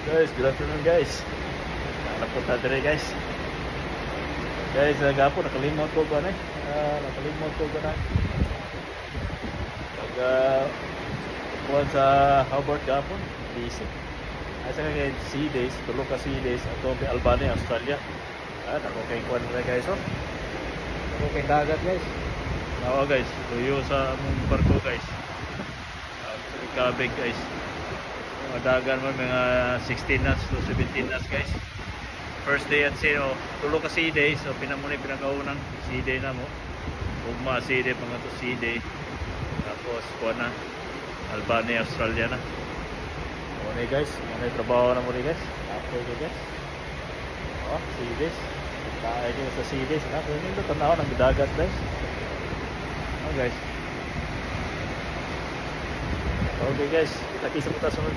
Guys, good afternoon guys. Napunta dire guys. Guys, gapo nakalimot ko ba na? Nakalimot ko ba na? Pag kuwan sa Hobart gapon, busy. Asa nga guys, sea days, tulo ka sea days ato sa Albania, Australia. Ako kay kuwan na guys oh. Ako kay dagat guys. Nawa guys, tuyo sa among barko guys. Kabig guys. Mga dagan mo mga 16 knots to 17 knots guys. First day at sea, tulo ka sea day, so pinamuni pinakaunang sea day na mo. Ugma sea day, pangato sea day. Tapos kuha na Albania, Australia na. Muna guys, muna trabaho na muna guys. After guys. Sea days. Tayo din sa sea days na. Kung hindi tanaw ng dagat guys. Guys. Okay guys, kita-kita sa sunod.